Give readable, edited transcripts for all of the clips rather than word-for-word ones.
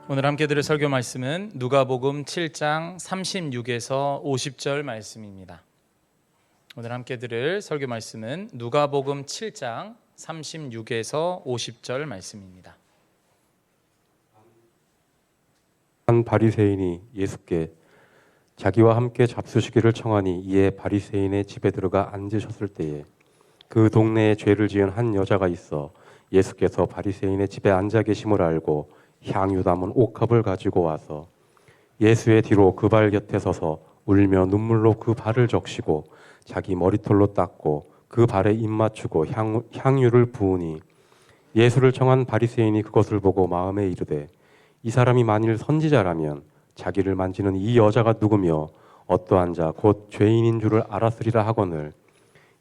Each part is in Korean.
오늘 함께 들을 설교 말씀은 누가복음 7장 36에서 50절 말씀입니다. 오늘 함께 들을 설교 말씀은 누가복음 7장 36에서 50절 말씀입니다. 한 바리새인이 예수께 자기와 함께 잡수시기를 청하니 이에 바리새인의 집에 들어가 앉으셨을 때에 그 동네에 죄를 지은 한 여자가 있어 예수께서 바리새인의 집에 앉아 계심을 알고 향유 담은 옥합을 가지고 와서 예수의 뒤로 그 발 곁에 서서 울며 눈물로 그 발을 적시고 자기 머리털로 닦고 그 발에 입 맞추고 향유를 부으니 예수를 청한 바리새인이 그것을 보고 마음에 이르되 이 사람이 만일 선지자라면 자기를 만지는 이 여자가 누구며 어떠한 자 곧 죄인인 줄을 알았으리라 하거늘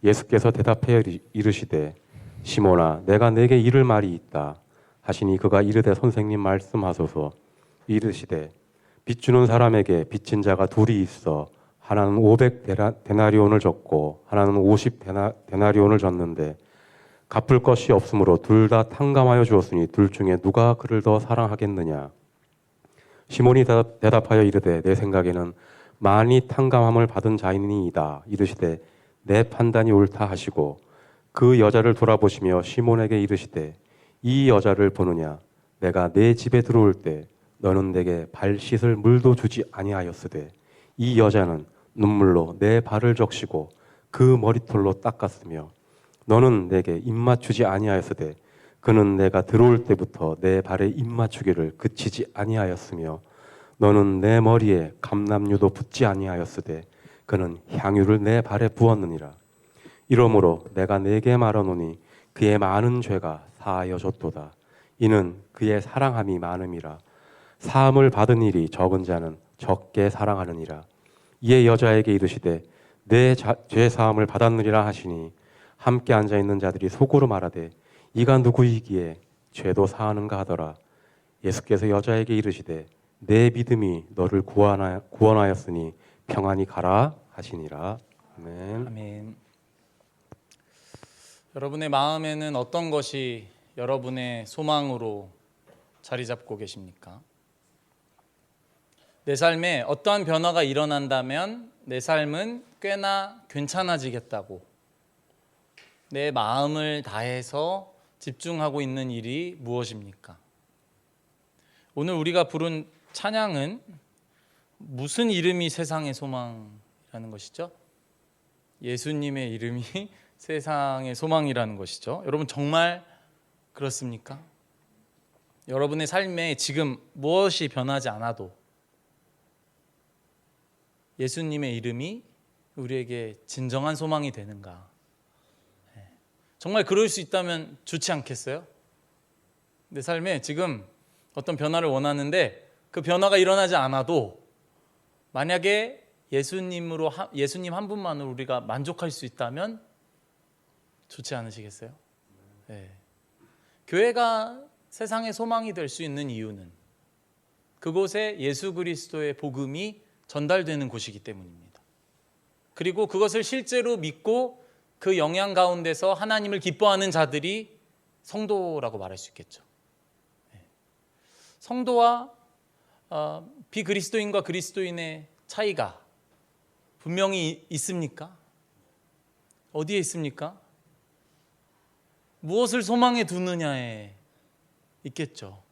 예수께서 대답하여 이르시되 시몬아 내가 내게 이를 말이 있다 하시니 그가 이르되 선생님 말씀하소서. 이르시되 빚 주는 사람에게 빚진 자가 둘이 있어 하나는 500데나리온을 줬고 하나는 50데나리온을 줬는데 갚을 것이 없으므로 둘 다 탕감하여 주었으니 둘 중에 누가 그를 더 사랑하겠느냐. 시몬이 대답하여 이르되 내 생각에는 많이 탕감함을 받은 자이니이다. 이르시되 내 판단이 옳다 하시고 그 여자를 돌아보시며 시몬에게 이르시되 이 여자를 보느냐. 내가 내 집에 들어올 때 너는 내게 발 씻을 물도 주지 아니하였으되 이 여자는 눈물로 내 발을 적시고 그 머리털로 닦았으며 너는 내게 입 맞추지 아니하였으되 그는 내가 들어올 때부터 내 발에 입 맞추기를 그치지 아니하였으며 너는 내 머리에 감람유도 붓지 아니하였으되 그는 향유를 내 발에 부었느니라. 이러므로 내가 네게 말하노니 그의 많은 죄가 사하여 줬도다. 이는 그의 사랑함이 많음이라. 사함을 받은 일이 적은 자는 적게 사랑하느니라. 이에 여자에게 이르시되 내 죄 사함을 받았느니라 하시니 함께 앉아 있는 자들이 속으로 말하되 이가 누구이기에 죄도 사하는가 하더라. 예수께서 여자에게 이르시되 내 믿음이 너를 구원하였으니 평안히 가라 하시니라. 아멘. 아멘. 여러분의 마음에는 어떤 것이 여러분의 소망으로 자리 잡고 계십니까? 내 삶에 어떠한 변화가 일어난다면 내 삶은 꽤나 괜찮아지겠다고 내 마음을 다해서 집중하고 있는 일이 무엇입니까? 오늘 우리가 부른 찬양은 무슨 이름이 세상의 소망이라는 것이죠? 예수님의 이름이 세상의 소망이라는 것이죠. 여러분 정말 그렇습니까? 여러분의 삶에 지금 무엇이 변하지 않아도 예수님의 이름이 우리에게 진정한 소망이 되는가? 정말 그럴 수 있다면 좋지 않겠어요? 내 삶에 지금 어떤 변화를 원하는데 그 변화가 일어나지 않아도 만약에 예수님 한 분만으로 우리가 만족할 수 있다면 좋지 않으시겠어요? 네. 교회가 세상의 소망이 될 수 있는 이유는 그곳에 예수 그리스도의 복음이 전달되는 곳이기 때문입니다. 그리고 그것을 실제로 믿고 그 영향 가운데서 하나님을 기뻐하는 자들이 성도라고 말할 수 있겠죠. 성도와 비그리스도인과 그리스도인의 차이가 분명히 있습니까? 어디에 있습니까? 무엇을 소망에 두느냐에 있겠죠.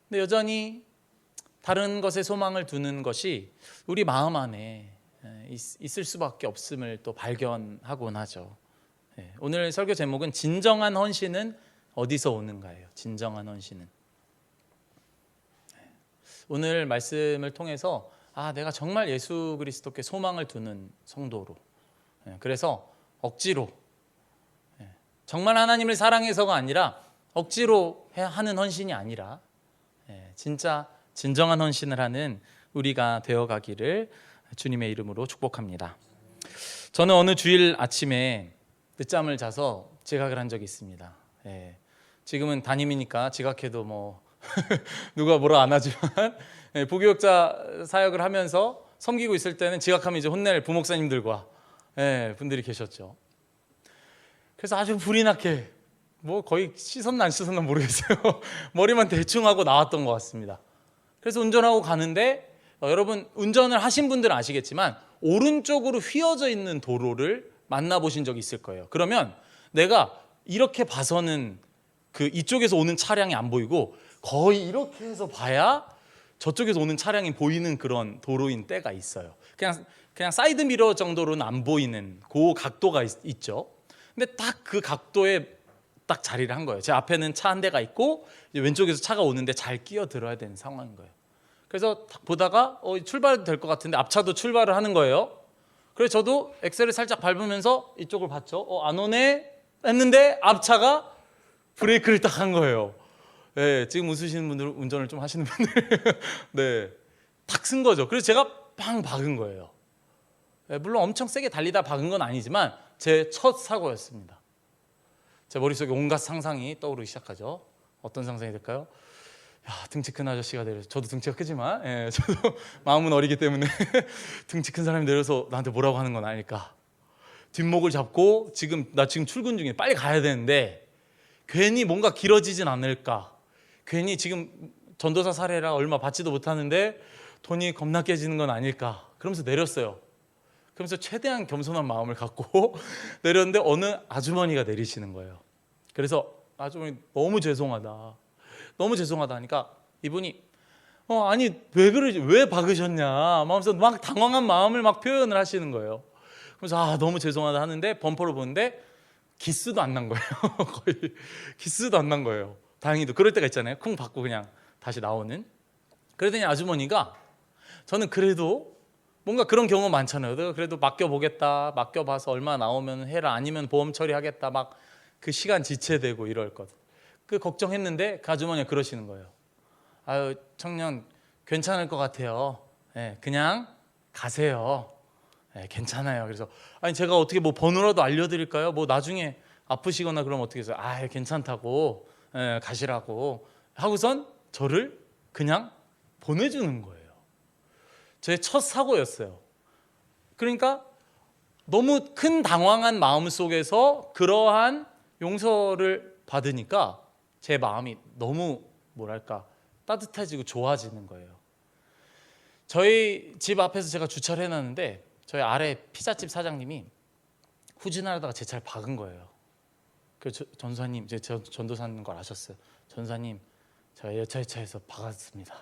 근데 여전히 다른 것에 소망을 두는 것이 우리 마음 안에 있을 수밖에 없음을 또 발견하곤 하죠. 오늘 설교 제목은 진정한 헌신은 어디서 오는가예요. 진정한 헌신은. 오늘 말씀을 통해서 내가 정말 예수 그리스도께 소망을 두는 성도로, 그래서 억지로, 정말 하나님을 사랑해서가 아니라 억지로 하는 헌신이 아니라 진짜 진정한 헌신을 하는 우리가 되어가기를 주님의 이름으로 축복합니다. 저는 어느 주일 아침에 늦잠을 자서 지각을 한 적이 있습니다. 지금은 담임이니까 지각해도 뭐 누가 뭐라 안 하지만 부교육자 사역을 하면서 섬기고 있을 때는 지각하면 이제 혼낼 부목사님들과 분들이 계셨죠. 그래서 아주 불이 나게 뭐 거의 씻었나 안 씻었나 모르겠어요. 머리만 대충 하고 나왔던 것 같습니다. 그래서 운전하고 가는데 여러분 운전을 하신 분들은 아시겠지만 오른쪽으로 휘어져 있는 도로를 만나보신 적이 있을 거예요. 그러면 내가 이렇게 봐서는 그 이쪽에서 오는 차량이 안 보이고 거의 이렇게 해서 봐야 저쪽에서 오는 차량이 보이는 그런 도로인 때가 있어요. 그냥 사이드 미러 정도로는 안 보이는 그 각도가 있죠. 근데 딱 그 각도에 딱 자리를 한 거예요. 제 앞에는 차 한 대가 있고 이제 왼쪽에서 차가 오는데 잘 끼어들어야 되는 상황인 거예요. 그래서 딱 보다가 출발도 될 것 같은데 앞차도 출발을 하는 거예요. 그래서 저도 엑셀을 살짝 밟으면서 이쪽을 봤죠. 안 오네 했는데 앞차가 브레이크를 딱 한 거예요. 네, 지금 웃으시는 분들, 운전을 좀 하시는 분들 네, 탁 쓴 거죠. 그래서 제가 빵 박은 거예요. 네, 물론 엄청 세게 달리다 박은 건 아니지만 제 첫 사고였습니다. 제 머릿속에 온갖 상상이 떠오르기 시작하죠. 어떤 상상이 될까요? 야, 등치 큰 아저씨가 내려서, 저도 등치가 크지만 저도 마음은 어리기 때문에 등치 큰 사람이 내려서 나한테 뭐라고 하는 건 아닐까. 뒷목을 잡고 나 지금 출근 중에 빨리 가야 되는데 괜히 뭔가 길어지진 않을까. 괜히 지금 전도사 사례라 얼마 받지도 못하는데 돈이 겁나 깨지는 건 아닐까. 그러면서 내렸어요. 그러면서 최대한 겸손한 마음을 갖고 내렸는데 어느 아주머니가 내리시는 거예요. 그래서 아주머니 너무 죄송하다. 너무 죄송하다 하니까 이분이 아니 왜 박으셨냐 하면서 막 당황한 마음을 막 표현을 하시는 거예요. 그래서 너무 죄송하다 하는데 범퍼를 보는데 기스도 안 난 거예요. 거의 기스도 안 난 거예요. 다행히도 그럴 때가 있잖아요. 쿵 받고 그냥 다시 나오는. 그러더니 아주머니가 저는 그래도 뭔가 그런 경우 많잖아요. 내가 그래도 맡겨보겠다. 맡겨봐서 얼마 나오면 해라. 아니면 보험 처리하겠다. 막 그 시간 지체되고 이럴 것. 그 걱정했는데 그 아주머니가 그러시는 거예요. 아유 청년 괜찮을 것 같아요. 그냥 가세요. 괜찮아요. 그래서 아니 제가 어떻게 뭐 번호라도 알려드릴까요? 뭐 나중에 아프시거나 그러면 어떻게 해서 괜찮다고 가시라고 하고선 저를 그냥 보내주는 거예요. 제 첫 사고였어요. 그러니까 너무 큰 당황한 마음 속에서 그러한 용서를 받으니까 제 마음이 너무 뭐랄까 따뜻해지고 좋아지는 거예요. 저희 집 앞에서 제가 주차를 해놨는데 저희 아래 피자집 사장님이 후진하다가 제 차를 박은 거예요. 그래서 전도사님, 제 전도사님 걸 아셨어요. 전도사님, 제가 여차여차해서 박았습니다.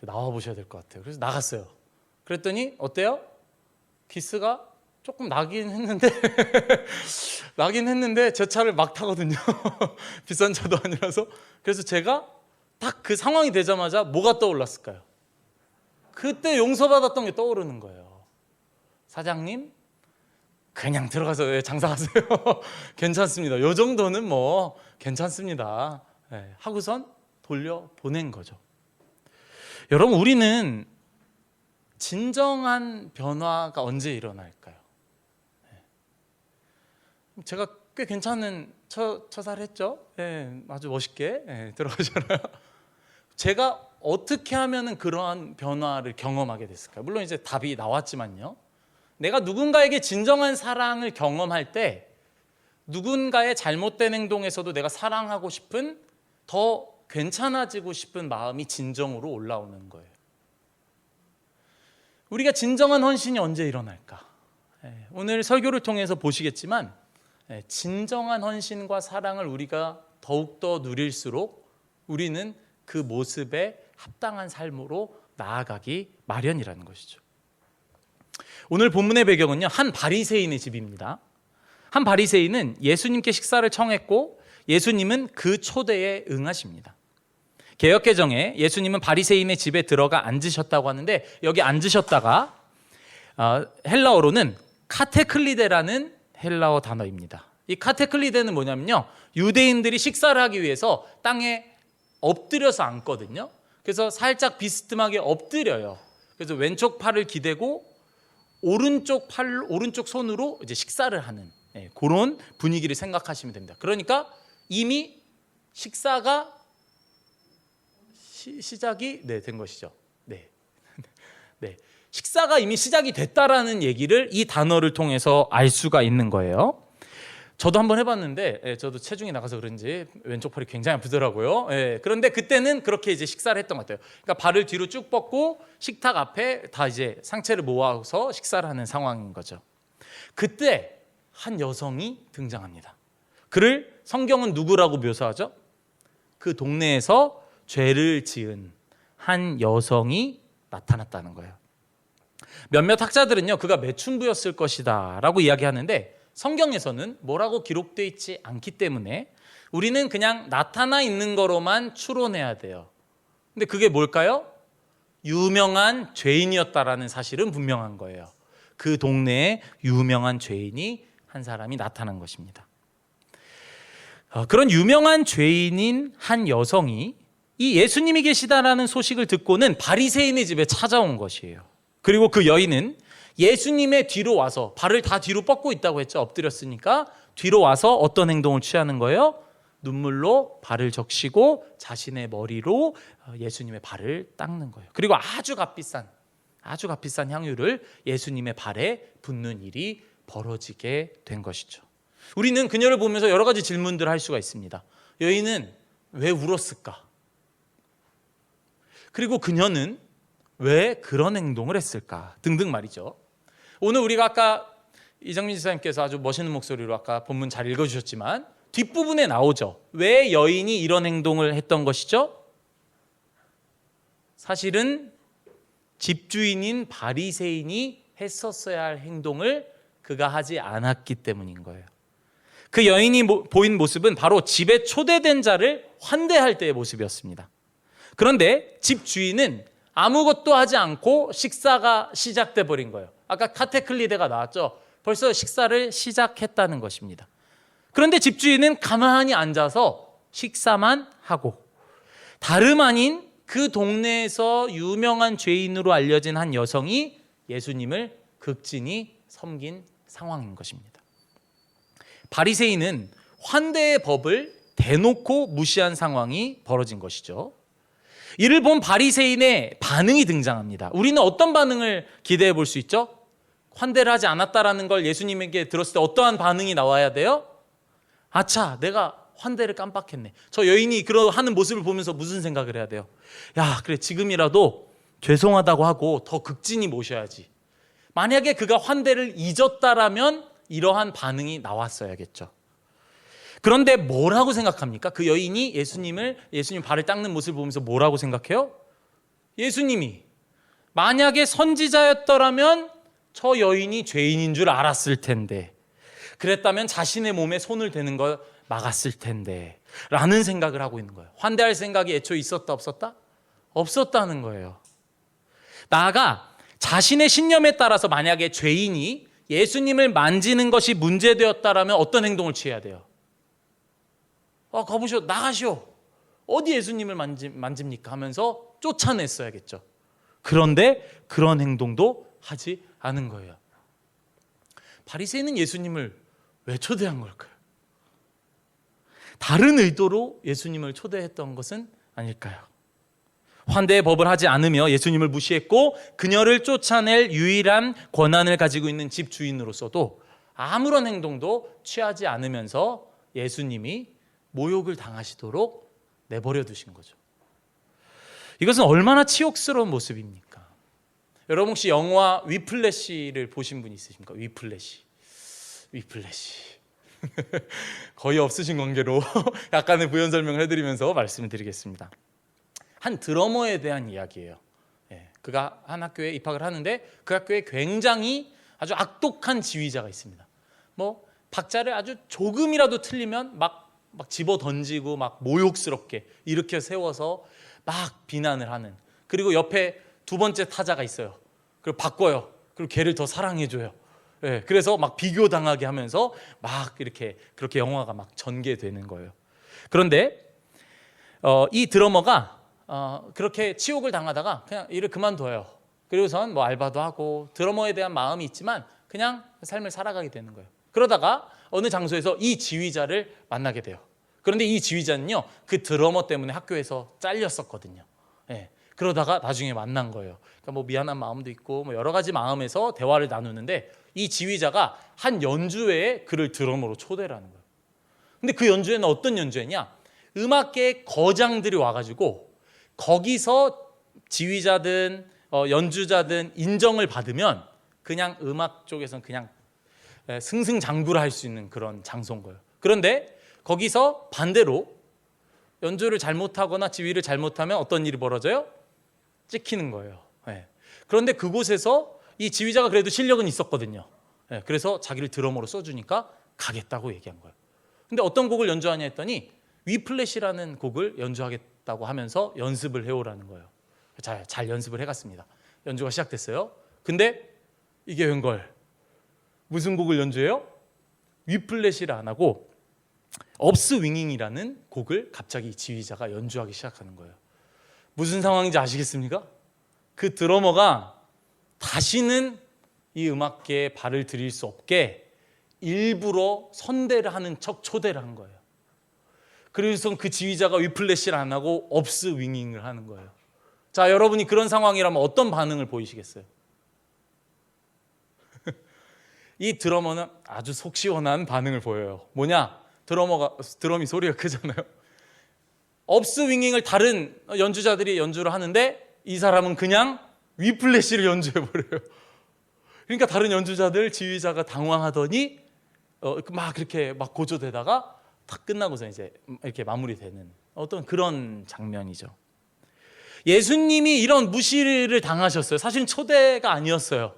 나와 보셔야 될 것 같아요. 그래서 나갔어요. 그랬더니 어때요? 기스가 조금 나긴 했는데 제 차를 막 타거든요. 비싼 차도 아니라서. 그래서 제가 딱 그 상황이 되자마자 뭐가 떠올랐을까요? 그때 용서받았던 게 떠오르는 거예요. 사장님 그냥 들어가서 장사하세요. 괜찮습니다. 요 정도는 뭐 괜찮습니다. 하고선 돌려 보낸 거죠. 여러분 우리는 진정한 변화가 언제 일어날까요? 제가 꽤 괜찮은 처사를 했죠. 아주 멋있게 들어가잖아요. 제가 어떻게 하면 그러한 변화를 경험하게 됐을까요? 물론 이제 답이 나왔지만요. 내가 누군가에게 진정한 사랑을 경험할 때 누군가의 잘못된 행동에서도 내가 사랑하고 싶은, 더 괜찮아지고 싶은 마음이 진정으로 올라오는 거예요. 우리가 진정한 헌신이 언제 일어날까? 오늘 설교를 통해서 보시겠지만 진정한 헌신과 사랑을 우리가 더욱더 누릴수록 우리는 그 모습에 합당한 삶으로 나아가기 마련이라는 것이죠. 오늘 본문의 배경은요, 한 바리새인의 집입니다. 한 바리새인은 예수님께 식사를 청했고 예수님은 그 초대에 응하십니다. 개역개정에 예수님은 바리새인의 집에 들어가 앉으셨다고 하는데 여기 앉으셨다가 헬라어로는 카테클리데라는 헬라어 단어입니다. 이 카테클리데는 뭐냐면요, 유대인들이 식사를 하기 위해서 땅에 엎드려서 앉거든요. 그래서 살짝 비스듬하게 엎드려요. 그래서 왼쪽 팔을 기대고 오른쪽 손으로 이제 식사를 하는 그런 분위기를 생각하시면 됩니다. 그러니까 이미 식사가 시작이 된 것이죠. 네. 식사가 이미 시작이 됐다라는 얘기를 이 단어를 통해서 알 수가 있는 거예요. 저도 한번 해봤는데 저도 체중이 나가서 그런지 왼쪽 팔이 굉장히 아프더라고요. 그런데 그때는 그렇게 이제 식사를 했던 것 같아요. 그러니까 발을 뒤로 쭉 뻗고 식탁 앞에 다 이제 상체를 모아서 식사를 하는 상황인 거죠. 그때 한 여성이 등장합니다. 그를 성경은 누구라고 묘사하죠? 그 동네에서 죄를 지은 한 여성이 나타났다는 거예요. 몇몇 학자들은요, 그가 매춘부였을 것이다 라고 이야기하는데 성경에서는 뭐라고 기록되어 있지 않기 때문에 우리는 그냥 나타나 있는 거로만 추론해야 돼요. 근데 그게 뭘까요? 유명한 죄인이었다라는 사실은 분명한 거예요. 그 동네에 유명한 죄인이 한 사람이 나타난 것입니다. 그런 유명한 죄인인 한 여성이 이 예수님이 계시다라는 소식을 듣고는 바리새인의 집에 찾아온 것이에요. 그리고 그 여인은 예수님의 뒤로 와서, 발을 다 뒤로 뻗고 있다고 했죠. 엎드렸으니까 뒤로 와서 어떤 행동을 취하는 거예요? 눈물로 발을 적시고 자신의 머리로 예수님의 발을 닦는 거예요. 그리고 아주 값비싼 향유를 예수님의 발에 붓는 일이 벌어지게 된 것이죠. 우리는 그녀를 보면서 여러 가지 질문들을 할 수가 있습니다. 여인은 왜 울었을까? 그리고 그녀는 왜 그런 행동을 했을까? 등등 말이죠. 오늘 우리가 아까 이정민 지사님께서 아주 멋있는 목소리로 아까 본문 잘 읽어주셨지만 뒷부분에 나오죠. 왜 여인이 이런 행동을 했던 것이죠? 사실은 집주인인 바리새인이 했었어야 할 행동을 그가 하지 않았기 때문인 거예요. 그 여인이 보인 모습은 바로 집에 초대된 자를 환대할 때의 모습이었습니다. 그런데 집주인은 아무것도 하지 않고 식사가 시작돼 버린 거예요. 아까 카테클리데가 나왔죠. 벌써 식사를 시작했다는 것입니다. 그런데 집주인은 가만히 앉아서 식사만 하고 다름 아닌 그 동네에서 유명한 죄인으로 알려진 한 여성이 예수님을 극진히 섬긴 상황인 것입니다. 바리새인은 환대의 법을 대놓고 무시한 상황이 벌어진 것이죠. 이를 본 바리새인의 반응이 등장합니다. 우리는 어떤 반응을 기대해 볼 수 있죠? 환대를 하지 않았다라는 걸 예수님에게 들었을 때 어떠한 반응이 나와야 돼요? 아차, 내가 환대를 깜빡했네. 저 여인이 그러 하는 모습을 보면서 무슨 생각을 해야 돼요? 야, 그래, 지금이라도 죄송하다고 하고 더 극진히 모셔야지. 만약에 그가 환대를 잊었다라면 이러한 반응이 나왔어야겠죠. 그런데 뭐라고 생각합니까? 그 여인이 예수님 발을 닦는 모습을 보면서 뭐라고 생각해요? 예수님이 만약에 선지자였더라면 저 여인이 죄인인 줄 알았을 텐데, 그랬다면 자신의 몸에 손을 대는 걸 막았을 텐데 라는 생각을 하고 있는 거예요. 환대할 생각이 애초에 있었다 없었다? 없었다는 거예요. 나아가 자신의 신념에 따라서 만약에 죄인이 예수님을 만지는 것이 문제되었다라면 어떤 행동을 취해야 돼요? 거보시오, 나가시오. 어디 예수님을 만집니까? 하면서 쫓아냈어야겠죠. 그런데 그런 행동도 하지 않은 거예요. 바리새인은 예수님을 왜 초대한 걸까요? 다른 의도로 예수님을 초대했던 것은 아닐까요? 환대의 법을 하지 않으며 예수님을 무시했고 그녀를 쫓아낼 유일한 권한을 가지고 있는 집주인으로서도 아무런 행동도 취하지 않으면서 예수님이 모욕을 당하시도록 내버려 두신 거죠. 이것은 얼마나 치욕스러운 모습입니까? 여러분 혹시 영화 위플래시를 보신 분 있으십니까? 위플래시 거의 없으신 관계로 약간의 부연 설명을 해드리면서 말씀을 드리겠습니다. 한 드러머에 대한 이야기예요. 그가 한 학교에 입학을 하는데 그 학교에 굉장히 아주 악독한 지휘자가 있습니다. 박자를 아주 조금이라도 틀리면 막 집어 던지고 막 모욕스럽게 일으켜 세워서 막 비난을 하는, 그리고 옆에 두 번째 타자가 있어요. 그리고 바꿔요. 그리고 걔를 더 사랑해줘요. 그래서 막 비교당하게 하면서 막 이렇게 그렇게 영화가 막 전개되는 거예요. 그런데 이 드러머가 그렇게 치욕을 당하다가 그냥 일을 그만둬요. 그리고선 알바도 하고 드러머에 대한 마음이 있지만 그냥 삶을 살아가게 되는 거예요. 그러다가 어느 장소에서 이 지휘자를 만나게 돼요. 그런데 이 지휘자는요, 그 드러머 때문에 학교에서 잘렸었거든요. 그러다가 나중에 만난 거예요. 그러니까 뭐 미안한 마음도 있고 뭐 여러 가지 마음에서 대화를 나누는데 이 지휘자가 한 연주회에 그를 드러머로 초대를 하는 거예요. 근데 그 연주회는 어떤 연주회냐? 음악계 거장들이 와가지고 거기서 지휘자든 연주자든 인정을 받으면 그냥 음악 쪽에서는 그냥 승승장구를 할 수 있는 그런 장소인 거예요. 그런데 거기서 반대로 연주를 잘못하거나 지휘를 잘못하면 어떤 일이 벌어져요? 찍히는 거예요. 그런데 그곳에서 이 지휘자가 그래도 실력은 있었거든요. 그래서 자기를 드러머로 써주니까 가겠다고 얘기한 거예요. 근데 어떤 곡을 연주하냐 했더니 위플랫이라는 곡을 연주하겠다고 하면서 연습을 해오라는 거예요. 잘 연습을 해갔습니다. 연주가 시작됐어요. 근데 이게 웬걸 무슨 곡을 연주해요? 위플랫이라 안 하고 업스윙잉이라는 곡을 갑자기 지휘자가 연주하기 시작하는 거예요. 무슨 상황인지 아시겠습니까? 그 드러머가 다시는 이 음악계에 발을 들일 수 없게 일부러 선대를 하는 척 초대를 한 거예요. 그래서 그 지휘자가 위플래시를 안 하고 업스윙잉을 하는 거예요. 자, 여러분이 그런 상황이라면 어떤 반응을 보이시겠어요? 이 드러머는 아주 속 시원한 반응을 보여요. 뭐냐? 드럼이 소리가 크잖아요. 업스윙잉을 다른 연주자들이 연주를 하는데 이 사람은 그냥 위플래시를 연주해버려요. 그러니까 다른 연주자들 지휘자가 당황하더니 막 그렇게 막 고조되다가 다 끝나고서 이제 이렇게 마무리되는 어떤 그런 장면이죠. 예수님이 이런 무시를 당하셨어요. 사실 초대가 아니었어요.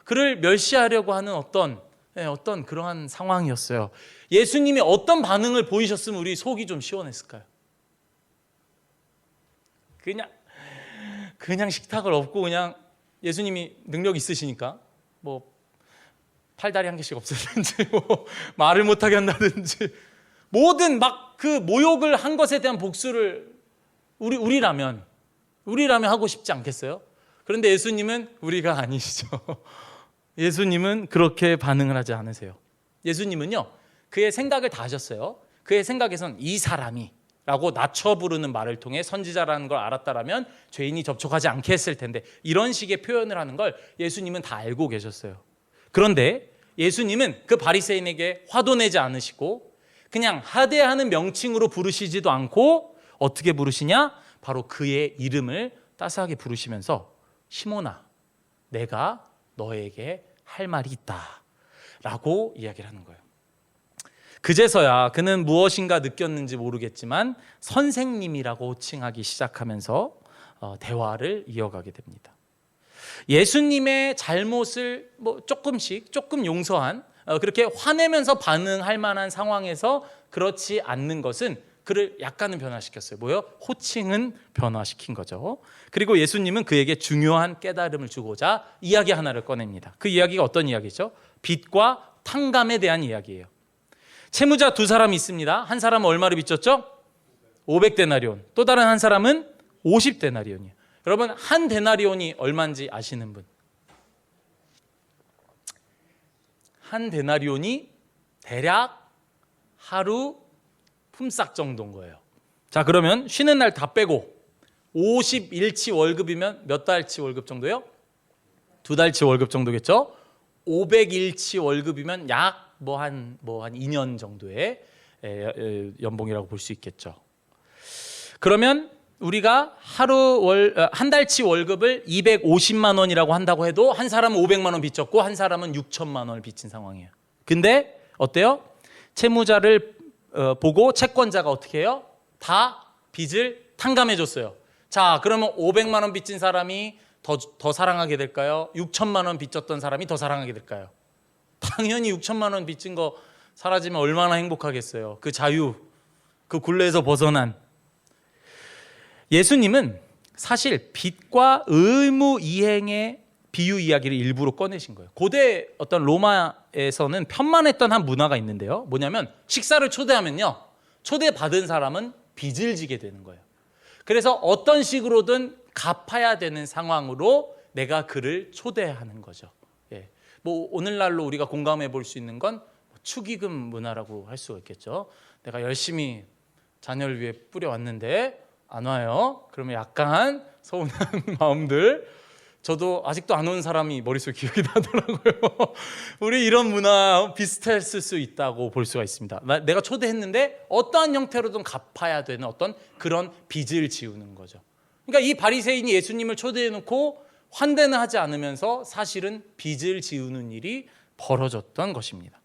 그를 멸시하려고 하는 어떤 그러한 상황이었어요. 예수님이 어떤 반응을 보이셨으면 우리 속이 좀 시원했을까요? 그냥 식탁을 엎고 그냥 예수님이 능력 있으시니까 뭐 팔다리 한 개씩 없애든지 뭐 말을 못하게 한다든지 모든 막 그 모욕을 한 것에 대한 복수를 우리라면 하고 싶지 않겠어요? 그런데 예수님은 우리가 아니시죠. 예수님은 그렇게 반응을 하지 않으세요. 예수님은요, 그의 생각을 다 하셨어요. 그의 생각에선 이 사람이 라고 낮춰 부르는 말을 통해 선지자라는 걸 알았다라면 죄인이 접촉하지 않게 했을 텐데 이런 식의 표현을 하는 걸 예수님은 다 알고 계셨어요. 그런데 예수님은 그 바리새인에게 화도 내지 않으시고 그냥 하대하는 명칭으로 부르시지도 않고 어떻게 부르시냐? 바로 그의 이름을 따스하게 부르시면서 시몬아, 내가 너에게 할 말이 있다 라고 이야기를 하는 거예요. 그제서야 그는 무엇인가 느꼈는지 모르겠지만 선생님이라고 호칭하기 시작하면서 대화를 이어가게 됩니다. 예수님의 잘못을 조금 용서한 그렇게 화내면서 반응할 만한 상황에서 그렇지 않는 것은 그를 약간은 변화시켰어요. 뭐요? 호칭은 변화시킨 거죠. 그리고 예수님은 그에게 중요한 깨달음을 주고자 이야기 하나를 꺼냅니다. 그 이야기가 어떤 이야기죠? 빚과 탕감에 대한 이야기예요. 채무자 두 사람이 있습니다. 한 사람은 얼마를 빚졌죠? 500데나리온. 또 다른 한 사람은 50데나리온이에요. 여러분, 한 데나리온이 얼마인지 아시는 분? 한 데나리온이 대략 하루 품삯 정도인 거예요. 자, 그러면 쉬는 날 다 빼고 51치 월급이면 몇 달치 월급 정도요? 2달치 월급 정도겠죠? 500일치 월급이면 약 한 2년 정도의 연봉이라고 볼 수 있겠죠. 그러면 우리가 한 달치 월급을 250만 원이라고 한다고 해도 한 사람은 500만 원 빚졌고 한 사람은 6천만 원을 빚진 상황이에요. 근데 어때요? 채무자를 보고 채권자가 어떻게 해요? 다 빚을 탕감해 줬어요. 자, 그러면 500만 원 빚진 사람이 더 사랑하게 될까요? 6천만 원 빚졌던 사람이 더 사랑하게 될까요? 당연히 6천만 원 빚진 거 사라지면 얼마나 행복하겠어요. 그 자유, 그 굴레에서 벗어난. 예수님은 사실 빚과 의무 이행의 비유 이야기를 일부러 꺼내신 거예요. 고대 어떤 로마에서는 편만했던 한 문화가 있는데요. 뭐냐면 식사를 초대하면요, 초대받은 사람은 빚을 지게 되는 거예요. 그래서 어떤 식으로든 갚아야 되는 상황으로 내가 그를 초대하는 거죠. 오늘날로 우리가 공감해 볼 수 있는 건 축의금 문화라고 할 수가 있겠죠. 내가 열심히 자녀를 위해 뿌려왔는데 안 와요. 그러면 약간 서운한 마음들. 저도 아직도 안 온 사람이 머릿속에 기억이 나더라고요. 우리 이런 문화 비슷했을 수 있다고 볼 수가 있습니다. 내가 초대했는데 어떠한 형태로든 갚아야 되는 어떤 그런 빚을 지우는 거죠. 그러니까 이 바리새인이 예수님을 초대해놓고 환대는 하지 않으면서 사실은 빚을 지우는 일이 벌어졌던 것입니다.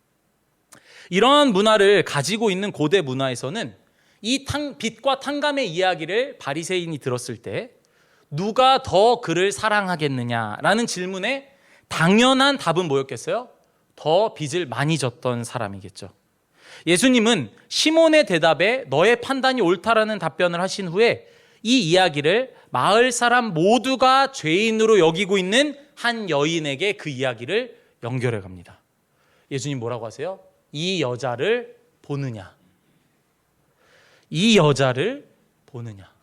이러한 문화를 가지고 있는 고대 문화에서는 이 빚과 탕감의 이야기를 바리새인이 들었을 때 누가 더 그를 사랑하겠느냐라는 질문에 당연한 답은 뭐였겠어요? 더 빚을 많이 졌던 사람이겠죠. 예수님은 시몬의 대답에 너의 판단이 옳다라는 답변을 하신 후에 이 이야기를 마을 사람 모두가 죄인으로 여기고 있는 한 여인에게 그 이야기를 연결해 갑니다. 예수님 뭐라고 하세요? 이 여자를 보느냐? 이 여자를 보느냐?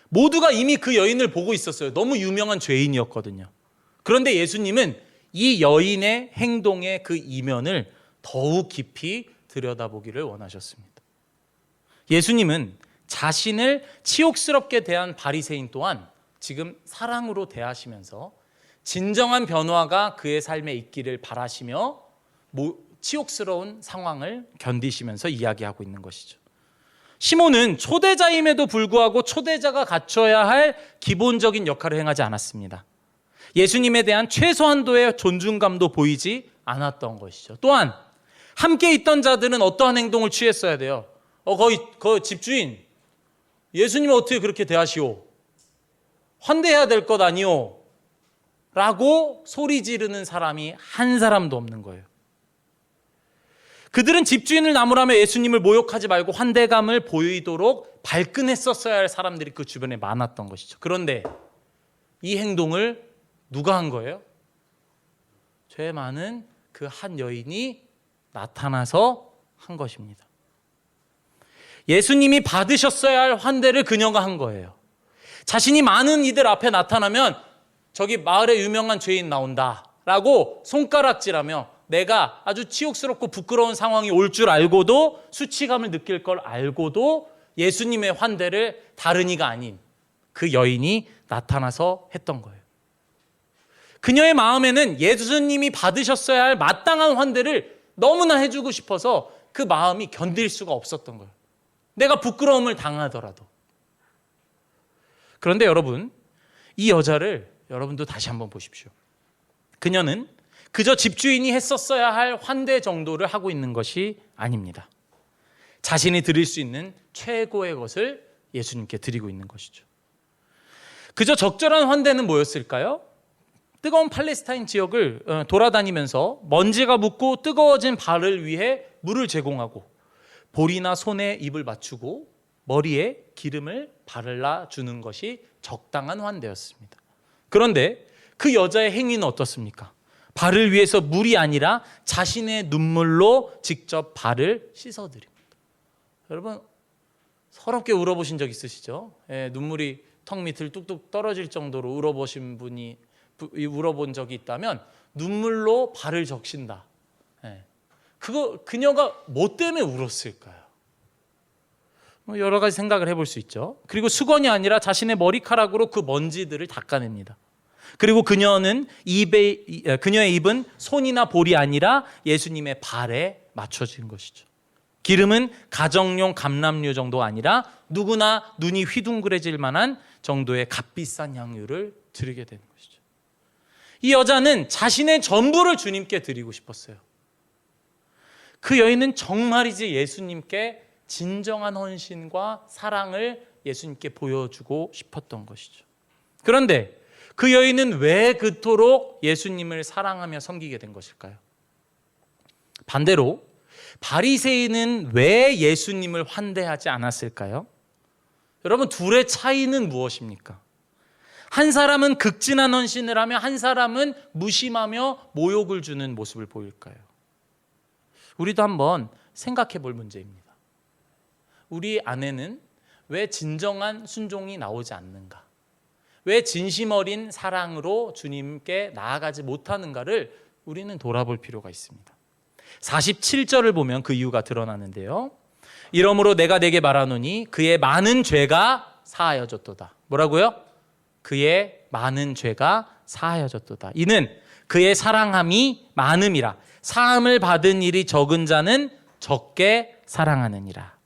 모두가 이미 그 여인을 보고 있었어요. 너무 유명한 죄인이었거든요. 그런데 예수님은 이 여인의 행동의 그 이면을 더욱 깊이 들여다보기를 원하셨습니다. 예수님은 자신을 치욕스럽게 대한 바리새인 또한 지금 사랑으로 대하시면서 진정한 변화가 그의 삶에 있기를 바라시며 치욕스러운 상황을 견디시면서 이야기하고 있는 것이죠. 시몬은 초대자임에도 불구하고 초대자가 갖춰야 할 기본적인 역할을 행하지 않았습니다. 예수님에 대한 최소한도의 존중감도 보이지 않았던 것이죠. 또한 함께 있던 자들은 어떠한 행동을 취했어야 돼요? 거기 집주인, 예수님을 어떻게 그렇게 대하시오? 환대해야 될 것 아니오? 라고 소리 지르는 사람이 한 사람도 없는 거예요. 그들은 집주인을 나무라며 예수님을 모욕하지 말고 환대감을 보이도록 발끈했었어야 할 사람들이 그 주변에 많았던 것이죠. 그런데 이 행동을 누가 한 거예요? 죄 많은 그 한 여인이 나타나서 한 것입니다. 예수님이 받으셨어야 할 환대를 그녀가 한 거예요. 자신이 많은 이들 앞에 나타나면 저기 마을에 유명한 죄인 나온다라고 손가락질하며 내가 아주 치욕스럽고 부끄러운 상황이 올 줄 알고도 수치감을 느낄 걸 알고도 예수님의 환대를 다른 이가 아닌 그 여인이 나타나서 했던 거예요. 그녀의 마음에는 예수님이 받으셨어야 할 마땅한 환대를 너무나 해주고 싶어서 그 마음이 견딜 수가 없었던 거예요. 내가 부끄러움을 당하더라도. 그런데 여러분, 이 여자를 여러분도 다시 한번 보십시오. 그녀는 그저 집주인이 했었어야 할 환대 정도를 하고 있는 것이 아닙니다. 자신이 드릴 수 있는 최고의 것을 예수님께 드리고 있는 것이죠. 그저 적절한 환대는 뭐였을까요? 뜨거운 팔레스타인 지역을 돌아다니면서 먼지가 묻고 뜨거워진 발을 위해 물을 제공하고 볼이나 손에 입을 맞추고 머리에 기름을 바르라 주는 것이 적당한 환대였습니다. 그런데 그 여자의 행위는 어떻습니까? 발을 위해서 물이 아니라 자신의 눈물로 직접 발을 씻어드립니다. 여러분 서럽게 울어보신 적 있으시죠? 눈물이 턱 밑을 뚝뚝 떨어질 정도로 울어본 적이 있다면 눈물로 발을 적신다. 그녀가 뭐 때문에 울었을까요? 여러 가지 생각을 해볼 수 있죠. 그리고 수건이 아니라 자신의 머리카락으로 그 먼지들을 닦아냅니다. 그리고 그녀의 입은 손이나 볼이 아니라 예수님의 발에 맞춰진 것이죠. 기름은 가정용 감람류 정도 아니라 누구나 눈이 휘둥그레질 만한 정도의 값비싼 향유를 드리게 되는 것이죠. 이 여자는 자신의 전부를 주님께 드리고 싶었어요. 그 여인은 정말이지 예수님께 진정한 헌신과 사랑을 예수님께 보여주고 싶었던 것이죠. 그런데 그 여인은 왜 그토록 예수님을 사랑하며 섬기게 된 것일까요? 반대로 바리새인은 왜 예수님을 환대하지 않았을까요? 여러분 둘의 차이는 무엇입니까? 한 사람은 극진한 헌신을 하며 한 사람은 무심하며 모욕을 주는 모습을 보일까요? 우리도 한번 생각해 볼 문제입니다. 우리 안에는 왜 진정한 순종이 나오지 않는가? 왜 진심 어린 사랑으로 주님께 나아가지 못하는가를 우리는 돌아볼 필요가 있습니다. 47절을 보면 그 이유가 드러나는데요. 이러므로 내가 내게 말하노니 그의 많은 죄가 사하여졌도다. 뭐라고요? 그의 많은 죄가 사하여졌도다. 이는 그의 사랑함이 많음이라. 사함을 받은 일이 적은 자는 적게 사랑하느니라.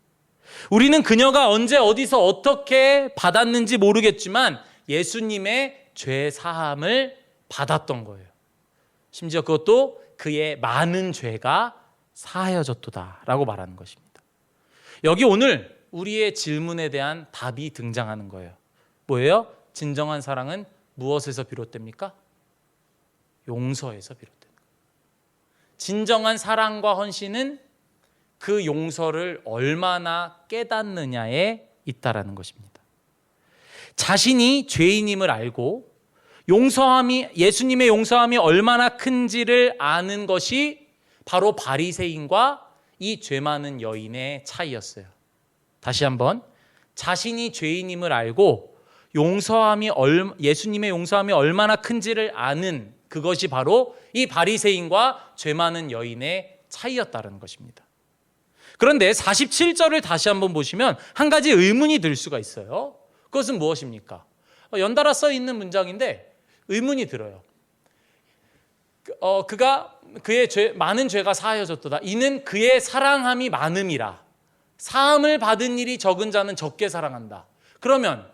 우리는 그녀가 언제 어디서 어떻게 받았는지 모르겠지만 예수님의 죄 사함을 받았던 거예요. 심지어 그것도 그의 많은 죄가 사하여졌도다 라고 말하는 것입니다. 여기 오늘 우리의 질문에 대한 답이 등장하는 거예요. 뭐예요? 진정한 사랑은 무엇에서 비롯됩니까? 용서에서 비롯됩니다. 진정한 사랑과 헌신은 그 용서를 얼마나 깨닫느냐에 있다라는 것입니다. 자신이 죄인임을 알고 예수님의 용서함이 얼마나 큰지를 아는 것이 바로 바리새인과 이 죄 많은 여인의 차이였어요. 다시 한번, 자신이 죄인임을 알고 예수님의 용서함이 얼마나 큰지를 아는 그것이 바로 이 바리새인과 죄 많은 여인의 차이였다는 것입니다. 그런데 47절을 다시 한번 보시면 한 가지 의문이 들 수가 있어요. 그것은 무엇입니까? 연달아 써 있는 문장인데 의문이 들어요. 그의 많은 죄가 사하여졌도다. 이는 그의 사랑함이 많음이라. 사함을 받은 일이 적은 자는 적게 사랑한다. 그러면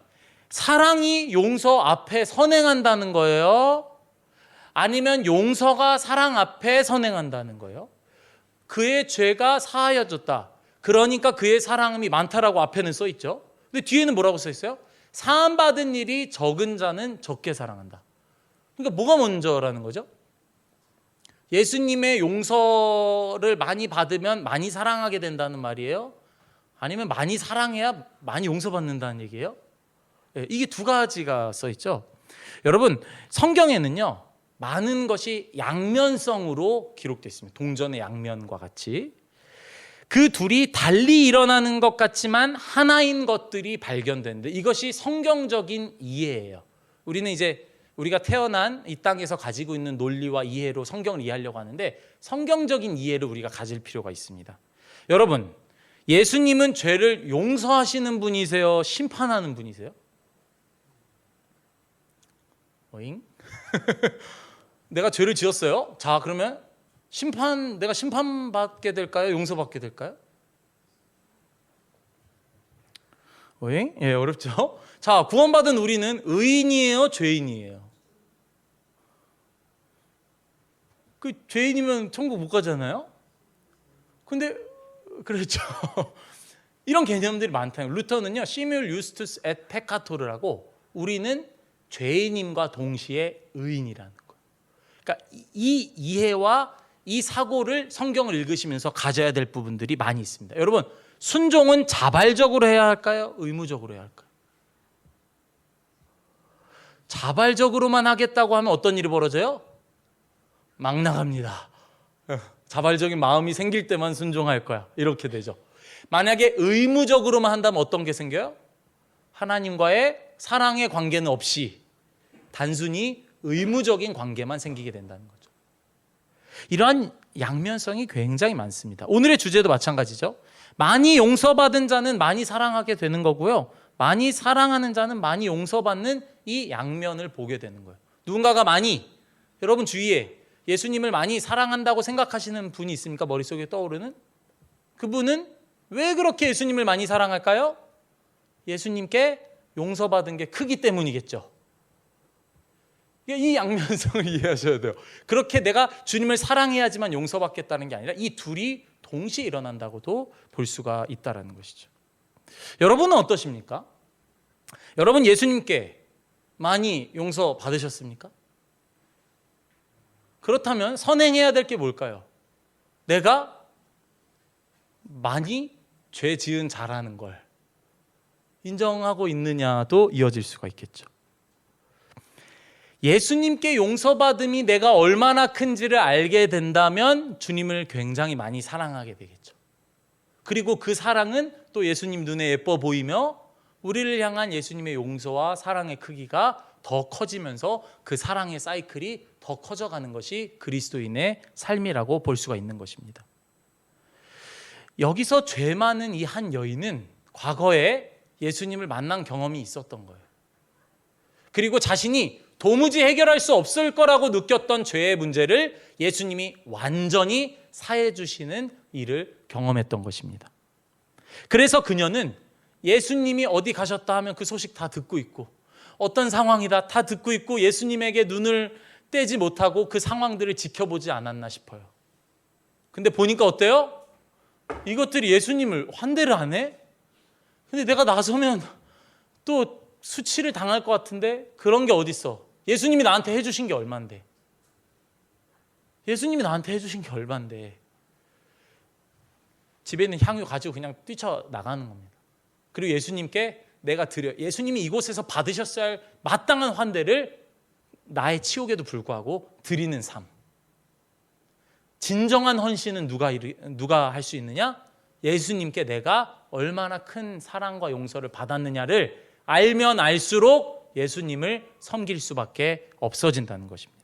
사랑이 용서 앞에 선행한다는 거예요? 아니면 용서가 사랑 앞에 선행한다는 거예요? 그의 죄가 사하여졌다. 그러니까 그의 사랑함이 많다라고 앞에는 써 있죠. 근데 뒤에는 뭐라고 써 있어요? 사함 받은 일이 적은 자는 적게 사랑한다. 그러니까 뭐가 먼저라는 거죠? 예수님의 용서를 많이 받으면 많이 사랑하게 된다는 말이에요? 아니면 많이 사랑해야 많이 용서받는다는 얘기예요? 이게 두 가지가 써 있죠. 여러분, 성경에는요, 많은 것이 양면성으로 기록되어 있습니다. 동전의 양면과 같이. 그 둘이 달리 일어나는 것 같지만 하나인 것들이 발견되는데 이것이 성경적인 이해예요. 우리가 태어난 이 땅에서 가지고 있는 논리와 이해로 성경을 이해하려고 하는데 성경적인 이해를 우리가 가질 필요가 있습니다. 여러분, 예수님은 죄를 용서하시는 분이세요? 심판하는 분이세요? 오잉? 내가 죄를 지었어요. 자, 그러면 내가 심판받게 될까요? 용서받게 될까요? 오잉? 예, 어렵죠? 자, 구원받은 우리는 의인이에요? 죄인이에요? 그 죄인이면 천국 못 가잖아요? 근데, 그렇죠. 이런 개념들이 많다요. 루터는요, 시뮬 유스투스 앳 페카토르 하고 우리는 죄인임과 동시에 의인이라는 거예요. 그러니까 이 이해와 이 사고를 성경을 읽으시면서 가져야 될 부분들이 많이 있습니다. 여러분, 순종은 자발적으로 해야 할까요? 의무적으로 해야 할까요? 자발적으로만 하겠다고 하면 어떤 일이 벌어져요? 막 나갑니다. 자발적인 마음이 생길 때만 순종할 거야. 이렇게 되죠. 만약에 의무적으로만 한다면 어떤 게 생겨요? 하나님과의 사랑의 관계는 없이 단순히 의무적인 관계만 생기게 된다는 거죠. 이러한 양면성이 굉장히 많습니다. 오늘의 주제도 마찬가지죠. 많이 용서받은 자는 많이 사랑하게 되는 거고요. 많이 사랑하는 자는 많이 용서받는 이 양면을 보게 되는 거예요. 누군가가 여러분 주위에 예수님을 많이 사랑한다고 생각하시는 분이 있습니까? 머릿속에 떠오르는? 그분은 왜 그렇게 예수님을 많이 사랑할까요? 예수님께 용서받은 게 크기 때문이겠죠. 이 양면성을 이해하셔야 돼요. 그렇게 내가 주님을 사랑해야지만 용서받겠다는 게 아니라 이 둘이 동시에 일어난다고도 볼 수가 있다는 것이죠. 여러분은 어떠십니까? 여러분 예수님께 많이 용서받으셨습니까? 그렇다면 선행해야 될 게 뭘까요? 내가 많이 죄 지은 자라는 걸 인정하고 있느냐도 이어질 수가 있겠죠. 예수님께 용서받음이 내가 얼마나 큰지를 알게 된다면 주님을 굉장히 많이 사랑하게 되겠죠. 그리고 그 사랑은 또 예수님 눈에 예뻐 보이며 우리를 향한 예수님의 용서와 사랑의 크기가 더 커지면서 그 사랑의 사이클이 더 커져가는 것이 그리스도인의 삶이라고 볼 수가 있는 것입니다. 여기서 죄 많은 이 한 여인은 과거에 예수님을 만난 경험이 있었던 거예요. 그리고 자신이 도무지 해결할 수 없을 거라고 느꼈던 죄의 문제를 예수님이 완전히 사해 주시는 일을 경험했던 것입니다. 그래서 그녀는 예수님이 어디 가셨다 하면 그 소식 다 듣고 있고, 어떤 상황이다 다 듣고 있고, 예수님에게 눈을 떼지 못하고 그 상황들을 지켜보지 않았나 싶어요. 근데 보니까 어때요? 이것들이 예수님을 환대를 안 해? 근데 내가 나서면 또 수치를 당할 것 같은데 그런 게 어딨어? 예수님이 나한테 해주신 게 얼만데? 예수님이 나한테 해주신 게 얼만데? 집에 있는 향유 가지고 그냥 뛰쳐나가는 겁니다. 그리고 예수님께 내가 드려, 예수님이 이곳에서 받으셨어야 할 마땅한 환대를 나의 치욕에도 불구하고 드리는 삶. 진정한 헌신은 누가 할 수 있느냐? 예수님께 내가 얼마나 큰 사랑과 용서를 받았느냐를 알면 알수록 예수님을 섬길 수밖에 없어진다는 것입니다.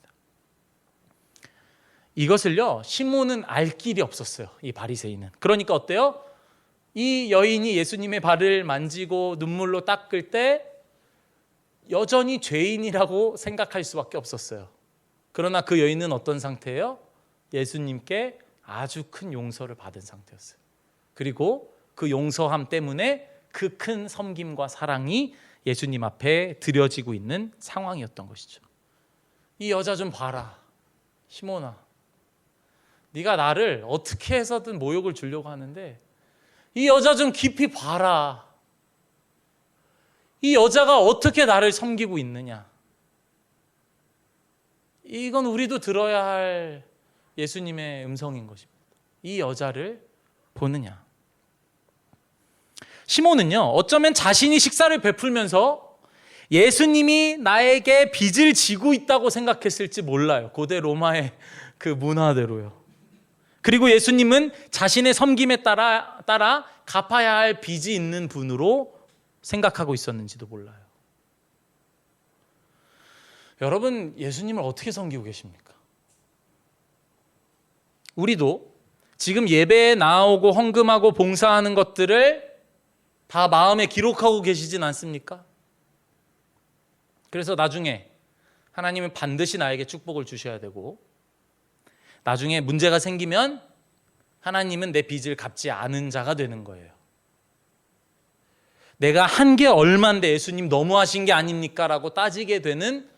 이것을요, 시몬은 알 길이 없었어요. 이 바리새인은. 그러니까 어때요? 이 여인이 예수님의 발을 만지고 눈물로 닦을 때 여전히 죄인이라고 생각할 수밖에 없었어요. 그러나 그 여인은 어떤 상태예요? 예수님께 아주 큰 용서를 받은 상태였어요. 그리고 그 용서함 때문에 그 큰 섬김과 사랑이 예수님 앞에 드려지고 있는 상황이었던 것이죠. 이 여자 좀 봐라. 시몬아, 네가 나를 어떻게 해서든 모욕을 주려고 하는데 이 여자 좀 깊이 봐라. 이 여자가 어떻게 나를 섬기고 있느냐. 이건 우리도 들어야 할 예수님의 음성인 것입니다. 이 여자를 보느냐. 시몬은요, 어쩌면 자신이 식사를 베풀면서 예수님이 나에게 빚을 지고 있다고 생각했을지 몰라요. 고대 로마의 그 문화대로요. 그리고 예수님은 자신의 섬김에 따라 갚아야 할 빚이 있는 분으로 생각하고 있었는지도 몰라요. 여러분, 예수님을 어떻게 섬기고 계십니까? 우리도 지금 예배에 나오고 헌금하고 봉사하는 것들을 다 마음에 기록하고 계시진 않습니까? 그래서 나중에 하나님은 반드시 나에게 축복을 주셔야 되고, 나중에 문제가 생기면 하나님은 내 빚을 갚지 않은 자가 되는 거예요. 내가 한 게 얼만데 예수님 너무하신 게 아닙니까? 라고 따지게 되는